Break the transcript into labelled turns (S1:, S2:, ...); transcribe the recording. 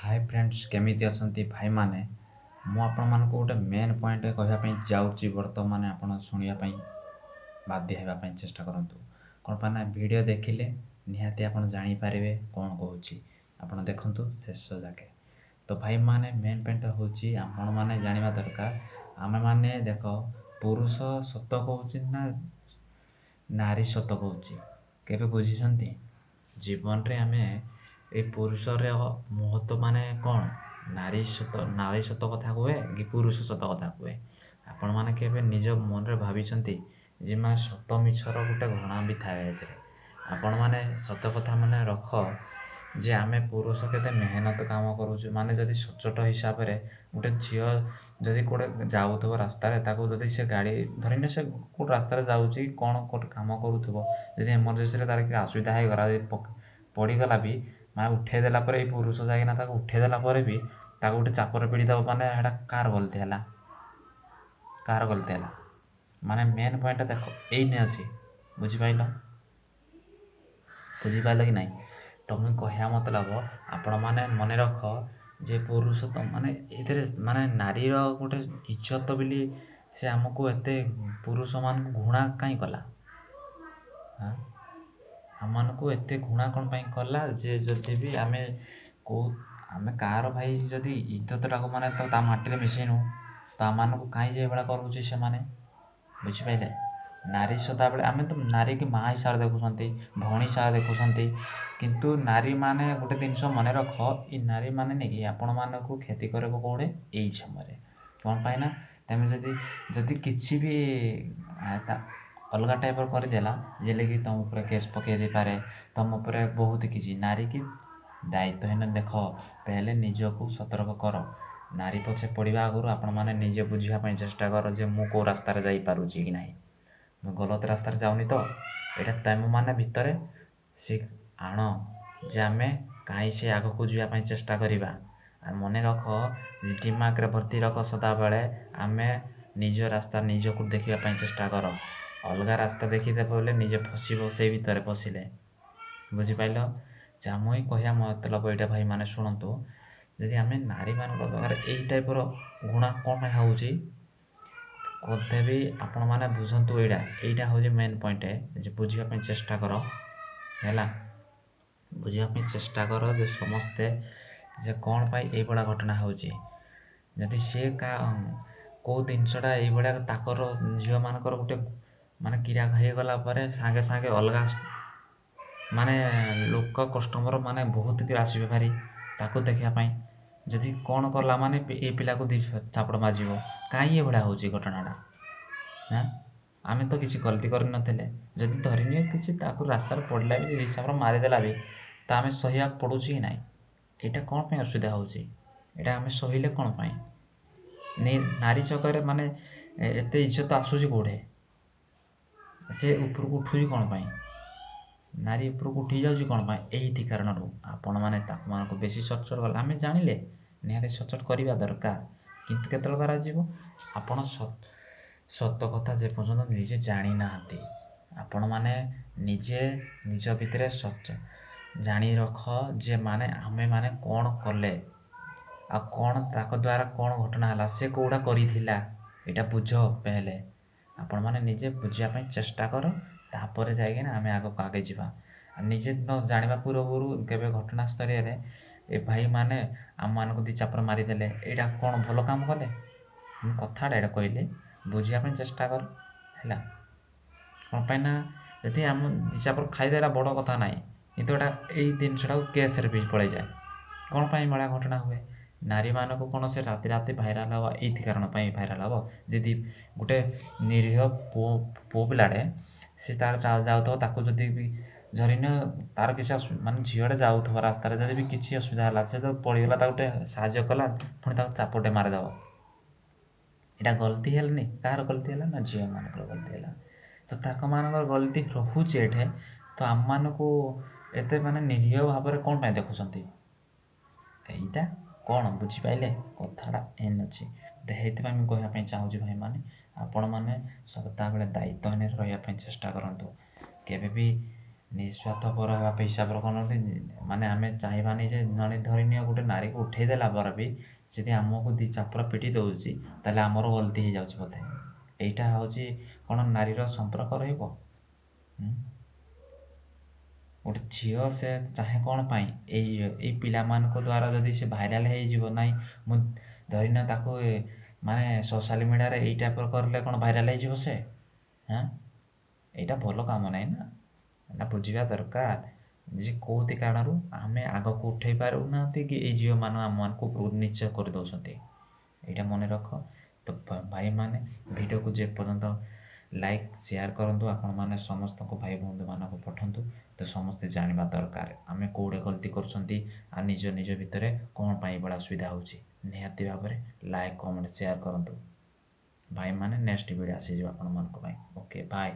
S1: Hi friends केमिति अछंती भाई माने मु आपण मानको गोटे मेन पॉइंट कहया पई जाउची वर्तमान आपण सुनिया पई बाध्य हेबा पई चेष्टा करंतु कोन पाना वीडियो देखिले निहाती आपण जानि पारिबे कोन कहूची आपण देखंतु शेष जाके तो भाई माने मेन पॉइंट होची आपण माने जानिबा दरकार आमे माने देखो पुरुष सत कहूची ना नारी सत कहूची केबे बुझिसंती जीवन रे आमे ए पुरुष रे महत्व माने कौन नारी सत कथा कहे कि पुरुष सत कथा कहे आपण माने केबे निज मन रे भाबिसंती जे माने सत मिछर गुटे घृणा भी थाए एते आपण माने सत कथा माने रख जे आमे पुरुष केते मेहनत काम करूछु माने जदि सचोट हिसाब रे गुटे झियो जदि कोडे जाउथबो रास्ता रे ताको जदि से गाड़ी धरिने से कोड रास्ता रे जाउची कोन कोड काम करूथबो जदि इमरजेंसी रे तार कि असुविधा हे गला पड़ी गला भी माने उठे देला परे ए पुरुष जाइना ताको उठे देला परे भी ताको गुटे चापर पीड़ी दब माने हेडा कार गलती हला माने मेन पॉइंट देखो एई ने अछि बुझि पाइलो कि नहीं तो मुझे कहया मतलब आपण माने मने रख जे पुरुष तो माने एथरे माने नारी रो गोटे इज्जत बिली से हमको एते पुरुष मान को घृणा काई कला हां हम को एते घृणा कोन पई कला जे जति भी को आमे कार भाई जदि इज्जत टाको माने तो ता माटी रे मिसेनु तो आमान को काई जे बडा करूची से माने बुझि पाइले नारी सदा बेले आमे तो नारी की माँ हिसाब से देखुंती भौणी हिसाब से देखुंती किंतु नारी माने गोटे जिनस मन रख ई नारी माने नहीं आपण मान को क्षति करे कौड़े यही समय कौन पाई ना तुम जदि किसी भी अलग टाइप करदेला जेले कि तुम ऊपर केस पकई दे पारे तुम ऊपर बहुत किसी नारी की दायित्वहीन देख पहले निजको सतर्क कर नारी पछे पड़ा आगु आपण मैंने निजे बुझापी चेष्टा कर जे मु कौ रास्तार जापी कि ना गलत रास्तार जाऊनी तो यहाँ तुम मैंने भितर से आण जे आम कहीं से आग को जावाई चेष्टा करवा मन रख दिमाग रे भर्ती रख सदा बेले आम निज रास्ता निज को देखापी चेष्टा कर अलग रास्ता देखीदे बोले निजे फसब से भितर पशिले बुझिपाल जहाँ मुई कहया मतलब यहाँ भाई मैंने शुणु जदि आम नारी मान यही टाइप गुणा कौन हो कदे भी आपण मैंने बुझंतु यहाँ हूँ मेन पॉइंट है बुझापी चेष्टा कर है बुझापी चेष्टा कर जे समस्ते जे कौन पाई ये बड़ा घटना होची जदि सी का कौ जिनसटा ये ताकर झील मानकर गोटे माने क्रिया हो गला परे सांगे सांगे अलग माने लोक कस्टमर माने बहुत कि आसबे भारी ताको देखापी जदि कौन कला माने ये पिला को दी थापड़ माजिब कहीं ये भाया होची घटनाटा हाँ आम तो किसी गलती कर नथिले जदि धरिनिए किसी ताको रास्तार पड़ला भी हिसाब मारिदेला भी तो आम सहिया पड़ू कि ना यहाँ कौन पे असुविधा होची यहाँ आम सहिले कौन पाई नारी चक्कर माने एते इज्जत आसूची कौड़े से ऊपर को उठू कौन पाई नारी ऊपर को उठी जाऊँ कौन पाई यही कारण आपण मैंने मान को बेसी सचोट गला आम जानिले निहाती सचोट करवा दरकार किंतु केतल कर आपण सत कथा जे पर्यंत निजे जानी ना आपण माने निजे निज भितर सच जानी रख जे माने आमे माने कौन कले आ कौन ताक द्वारा कौन घटना है से कौटा करिथिला एटा बुझ पहले आपण माने निजे बुझापी चेष्टा कर तापर जाइए आम आग को आगे जावा निजे न जाना पूर्व केवे घटनास्थल ए भाई माने आम मान दी चापर मारिदेले यहाँ कौन भल काम कले कथाटा यहाँ कहली बुझापी चेष्टा कर है कौन पाई ना यदि आम दी चापर खाईदेला बड़ कथा ना किंतु यही जिनसा केस भी पड़े जाए कौन पाई भाया घटना हुए नारी मान को कौन से राति राति भाइराल हम ये कारण भाइराल हम जी गोटे निरीह पु पिलाटे सी तार जाऊ जदि भी झरिन तार किसी मानने झीटे जाऊ रास्तार जब भी किसी असुविधा है से तो पड़गला गोटे साहय कला पुणी चापटे मारिदेव यहाँ गलती है कार गलती है ना झील मान गलती है तो ताक मान गलती रोचे ये तो आम मान को एत मानने निरीह भाव में कौन देखुं यहाँ कौन बुझिपारे कथाटा एन अच्छी तो मुझे कहना चाहूँगी भाई मैंने आपण मैंने सदा बेले दायित्वहीन रही चेष्टा करूँ केवे भी ନିଃସ୍ୱାର୍ଥପର ହେବା ପାଇଁ ହିସାବର କରନ୍ତି। ମାନେ ଆମେ ଚାହିଁବାନି ଯେ ଜଣେ ଧରିନିଅ ଗୋଟେ ନାରୀକୁ ଉଠେଇ ଦେଲା ପରେ ବି ଯଦି ଆମକୁ ଦି ଚାପଡ଼ା ପିଟି ଦେଉଛି ତାହେଲେ ଆମର ଗଲତି ହେଇଯାଉଛି ବୋଧେ। ଏଇଟା ହେଉଛି କ'ଣ ନାରୀର ସମ୍ପର୍କ ରହିବ? ଗୋଟେ ଝିଅ ସେ ଚାହେଁ କ'ଣ ପାଇଁ? ଏଇ ପିଲାମାନଙ୍କ ଦ୍ୱାରା ଯଦି ସେ ଭାଇରାଲ୍ ହେଇଯିବ, ନାହିଁ ମୁଁ ଧରିନିଅ ତାକୁ ମାନେ ସୋସିଆଲ୍ ମିଡ଼ିଆରେ ଏଇ ଟାଇପ୍ର କରିଲେ କ'ଣ ଭାଇରାଲ୍ ହେଇଯିବ ସେ? ଏଇଟା ଭଲ କାମ ନାହିଁ ନା। ଏଇଟା ବୁଝିବା ଦରକାର ଯେ କେଉଁଠି କାରଣରୁ ଆମେ ଆଗକୁ ଉଠେଇ ପାରୁନାହାନ୍ତି କି ଏଇ ଝିଅମାନେ ଆମମାନଙ୍କୁ ନିଚ କରିଦେଉଛନ୍ତି। ଏଇଟା ମନେ ରଖ। ତ ଭାଇମାନେ ଭିଡ଼ିଓକୁ ଯେପର୍ଯ୍ୟନ୍ତ ଲାଇକ୍ ସେୟାର କରନ୍ତୁ, ଆପଣମାନେ ସମସ୍ତଙ୍କ ଭାଇ ବନ୍ଧୁମାନଙ୍କୁ ପଠାନ୍ତୁ। ତ ସମସ୍ତେ ଜାଣିବା ଦରକାର ଆମେ କେଉଁଠି ଗଲତି କରୁଛନ୍ତି ଆଉ ନିଜ ନିଜ ଭିତରେ କ'ଣ ପାଇଁ ଏଭଳିଆ ଅସୁବିଧା ହେଉଛି। ନିହାତି ଭାବରେ ଲାଇକ୍ କମେଣ୍ଟ ସେୟାର କରନ୍ତୁ। ଭାଇମାନେ ନେକ୍ସଟ ଭିଡ଼ିଓ ଆସିଯିବ ଆପଣମାନଙ୍କ ପାଇଁ। Okay bye.